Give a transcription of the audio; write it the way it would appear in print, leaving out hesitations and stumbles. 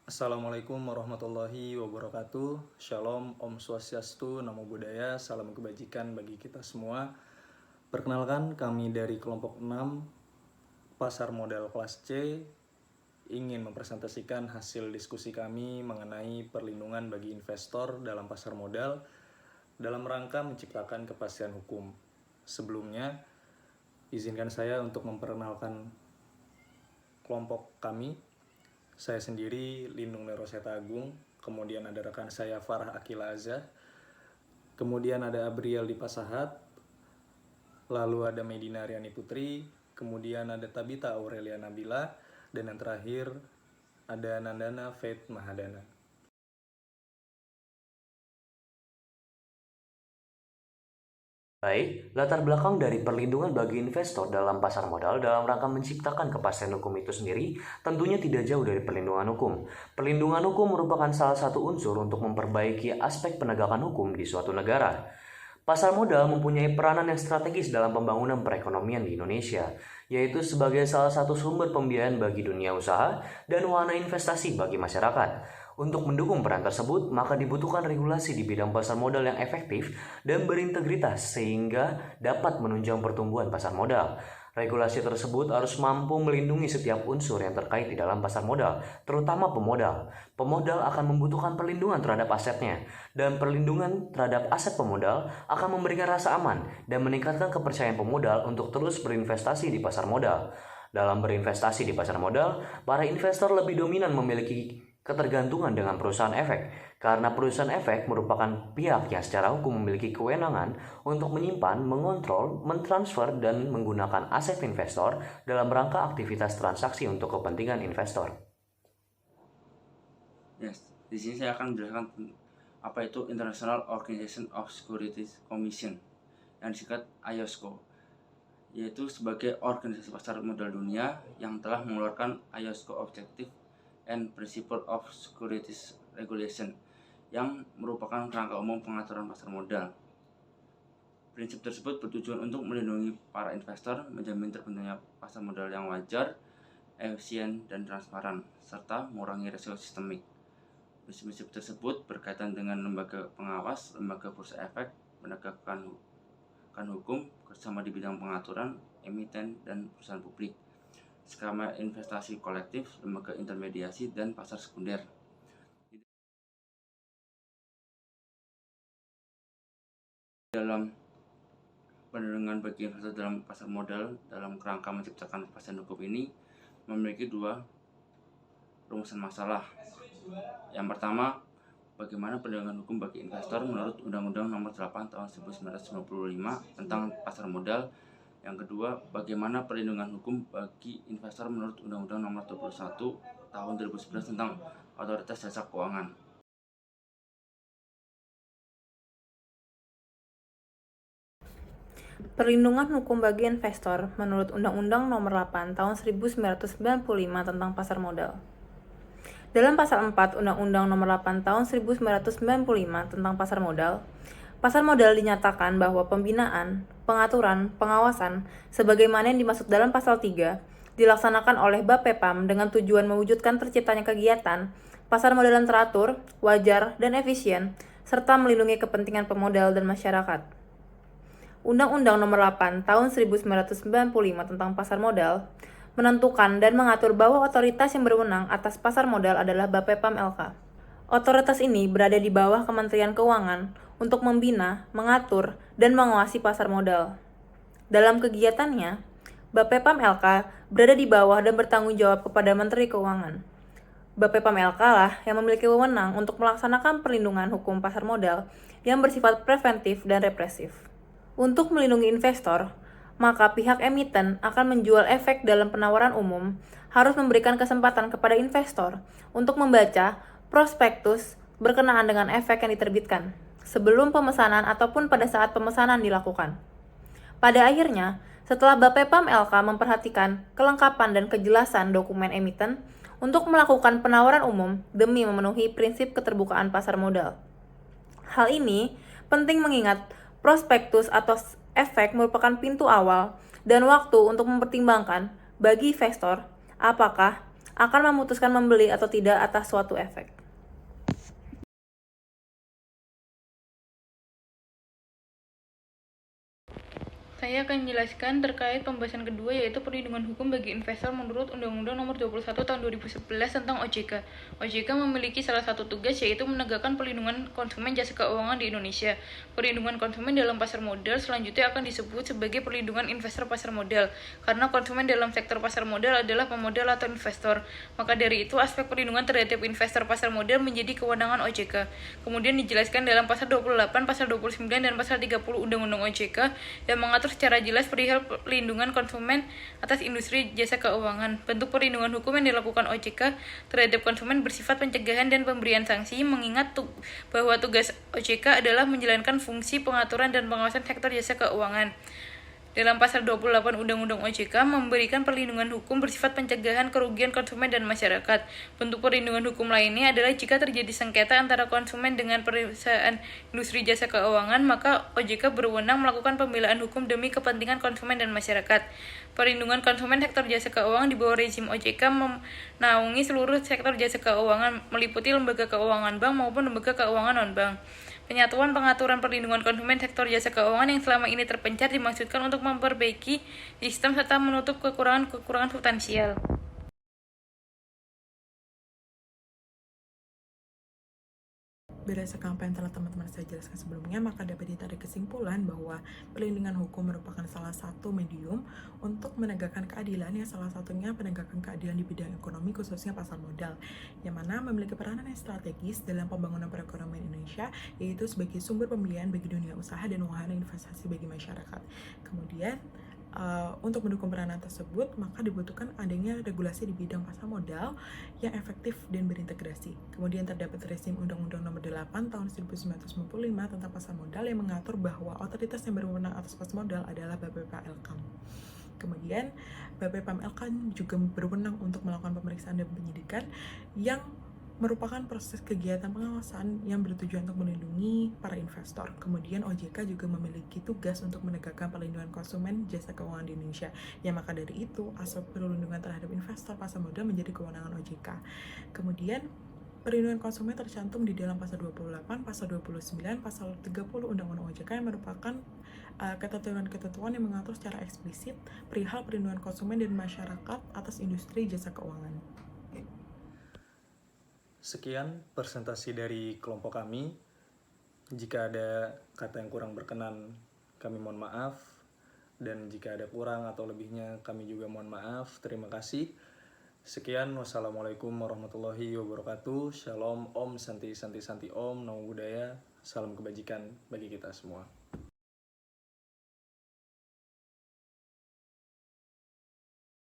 Assalamualaikum warahmatullahi wabarakatuh. Shalom, Om Swastiastu, Namo Buddhaya, salam kebajikan bagi kita semua. Perkenalkan, kami dari kelompok 6 Pasar Modal kelas C ingin mempresentasikan hasil diskusi kami mengenai perlindungan bagi investor dalam pasar modal dalam rangka menciptakan kepastian hukum. Sebelumnya, izinkan saya untuk memperkenalkan kelompok kami. Saya sendiri Lindung Neroseta Agung, kemudian ada rekan saya Farah Akila Azah, kemudian ada Abriel Dipasahat, lalu ada Medina Riani Putri, kemudian ada Tabita Aurelia Nabila, dan yang terakhir ada Nandana Faith Mahadana. Baik, latar belakang dari perlindungan bagi investor dalam pasar modal dalam rangka menciptakan kepastian hukum itu sendiri tentunya tidak jauh dari perlindungan hukum. Perlindungan hukum merupakan salah satu unsur untuk memperbaiki aspek penegakan hukum di suatu negara. Pasar modal mempunyai peranan yang strategis dalam pembangunan perekonomian di Indonesia, yaitu sebagai salah satu sumber pembiayaan bagi dunia usaha dan wahana investasi bagi masyarakat. Untuk mendukung peran tersebut, maka dibutuhkan regulasi di bidang pasar modal yang efektif dan berintegritas sehingga dapat menunjang pertumbuhan pasar modal. Regulasi tersebut harus mampu melindungi setiap unsur yang terkait di dalam pasar modal, terutama pemodal. Pemodal akan membutuhkan perlindungan terhadap asetnya, dan perlindungan terhadap aset pemodal akan memberikan rasa aman dan meningkatkan kepercayaan pemodal untuk terus berinvestasi di pasar modal. Dalam berinvestasi di pasar modal, para investor lebih dominan memiliki ketergantungan dengan perusahaan efek, karena perusahaan efek merupakan pihak yang secara hukum memiliki kewenangan untuk menyimpan, mengontrol, mentransfer, dan menggunakan aset investor dalam rangka aktivitas transaksi untuk kepentingan investor. Yes, di sini saya akan menjelaskan apa itu International Organization of Securities Commission yang disingkat IOSCO, yaitu sebagai organisasi pasar modal dunia yang telah mengeluarkan IOSCO Objective and Principle of Securities Regulation yang merupakan kerangka umum pengaturan pasar modal. Prinsip tersebut bertujuan untuk melindungi para investor, menjamin terbentuknya pasar modal yang wajar, efisien, dan transparan, serta mengurangi risiko sistemik. Prinsip-prinsip tersebut berkaitan dengan lembaga pengawas, lembaga bursa efek, penegakan hukum, kerjasama di bidang pengaturan, emiten, dan perusahaan publik, skema investasi kolektif, lembaga intermediasi, dan pasar sekunder. Dalam perlindungan bagi investor dalam pasar modal dalam kerangka menciptakan kepastian hukum ini memiliki dua rumusan masalah. Yang pertama, bagaimana perlindungan hukum bagi investor menurut Undang-Undang Nomor 8 Tahun 1995 tentang pasar modal. Yang kedua, bagaimana perlindungan hukum bagi investor menurut Undang-Undang Nomor 21 Tahun 2011 tentang Otoritas Jasa Keuangan. Perlindungan hukum bagi investor menurut Undang-Undang Nomor 8 Tahun 1995 tentang pasar modal. Dalam pasal 4 Undang-Undang Nomor 8 Tahun 1995 tentang pasar modal dinyatakan bahwa pembinaan, pengaturan, pengawasan sebagaimana yang dimaksud dalam pasal 3 dilaksanakan oleh Bapepam dengan tujuan mewujudkan terciptanya kegiatan pasar modal yang teratur, wajar, dan efisien, serta melindungi kepentingan pemodal dan masyarakat. Undang-Undang Nomor 8 Tahun 1995 tentang pasar modal menentukan dan mengatur bahwa otoritas yang berwenang atas pasar modal adalah Bapepam LK. Otoritas ini berada di bawah Kementerian Keuangan untuk membina, mengatur, dan mengawasi pasar modal. Dalam kegiatannya, Bapepam LK berada di bawah dan bertanggung jawab kepada Menteri Keuangan. Bapepam LK lah yang memiliki wewenang untuk melaksanakan perlindungan hukum pasar modal yang bersifat preventif dan represif. Untuk melindungi investor, maka pihak emiten akan menjual efek dalam penawaran umum harus memberikan kesempatan kepada investor untuk membaca prospektus berkenaan dengan efek yang diterbitkan sebelum pemesanan ataupun pada saat pemesanan dilakukan. Pada akhirnya, setelah Bapepam LK memperhatikan kelengkapan dan kejelasan dokumen emiten untuk melakukan penawaran umum demi memenuhi prinsip keterbukaan pasar modal. Hal ini penting mengingat prospektus atau efek merupakan pintu awal dan waktu untuk mempertimbangkan bagi investor apakah akan memutuskan membeli atau tidak atas suatu efek. Saya akan menjelaskan terkait pembahasan kedua, yaitu perlindungan hukum bagi investor menurut Undang-Undang Nomor 21 Tahun 2011 tentang OJK. OJK memiliki salah satu tugas, yaitu menegakkan perlindungan konsumen jasa keuangan di Indonesia. Perlindungan konsumen dalam pasar modal selanjutnya akan disebut sebagai perlindungan investor pasar modal, karena konsumen dalam sektor pasar modal adalah pemodal atau investor. Maka dari itu, aspek perlindungan terhadap investor pasar modal menjadi kewenangan OJK. Kemudian dijelaskan dalam pasal 28, pasal 29, dan pasal 30 Undang-Undang OJK yang mengatur secara jelas perihal perlindungan konsumen atas industri jasa keuangan. Bentuk perlindungan hukum yang dilakukan OJK terhadap konsumen bersifat pencegahan dan pemberian sanksi, mengingat bahwa tugas OJK adalah menjalankan fungsi pengaturan dan pengawasan sektor jasa keuangan. Dalam pasal 28 Undang-Undang OJK memberikan perlindungan hukum bersifat pencegahan kerugian konsumen dan masyarakat. Bentuk perlindungan hukum lainnya adalah jika terjadi sengketa antara konsumen dengan perusahaan industri jasa keuangan, maka OJK berwenang melakukan pembelaan hukum demi kepentingan konsumen dan masyarakat. Perlindungan konsumen sektor jasa keuangan di bawah rezim OJK menaungi seluruh sektor jasa keuangan, meliputi lembaga keuangan bank maupun lembaga keuangan non-bank. Penyatuan pengaturan perlindungan konsumen sektor jasa keuangan yang selama ini terpencar dimaksudkan untuk memperbaiki sistem serta menutup kekurangan-kekurangan substansial. Berdasarkan apa yang telah teman-teman saya jelaskan sebelumnya, maka dapat ditarik kesimpulan bahwa perlindungan hukum merupakan salah satu medium untuk menegakkan keadilan, yang salah satunya penegakan keadilan di bidang ekonomi, khususnya pasar modal, yang mana memiliki peranan yang strategis dalam pembangunan perekonomian Indonesia, yaitu sebagai sumber pembiayaan bagi dunia usaha dan wahana investasi bagi masyarakat. Kemudian, untuk mendukung peranan tersebut, maka dibutuhkan adanya regulasi di bidang pasar modal yang efektif dan berintegrasi. Kemudian terdapat rezim Undang-Undang Nomor 8 Tahun 1995 tentang pasar modal yang mengatur bahwa otoritas yang berwenang atas pasar modal adalah BPPLKAM. Kemudian BPPLKAM juga berwenang untuk melakukan pemeriksaan dan penyidikan yang merupakan proses kegiatan pengawasan yang bertujuan untuk melindungi para investor. Kemudian OJK juga memiliki tugas untuk menegakkan perlindungan konsumen jasa keuangan di Indonesia. Ya, maka dari itu, aspek perlindungan terhadap investor pasar modal menjadi kewenangan OJK. Kemudian perlindungan konsumen tercantum di dalam pasal 28, pasal 29, pasal 30 Undang-Undang OJK yang merupakan ketentuan-ketentuan yang mengatur secara eksplisit perihal perlindungan konsumen dan masyarakat atas industri jasa keuangan. Sekian presentasi dari kelompok kami. Jika ada kata yang kurang berkenan, kami mohon maaf. Dan jika ada kurang atau lebihnya, kami juga mohon maaf. Terima kasih. Sekian, wassalamualaikum warahmatullahi wabarakatuh. Shalom, Om, Santi, Santi, Santi, Om, Namo Buddhaya. Salam kebajikan bagi kita semua.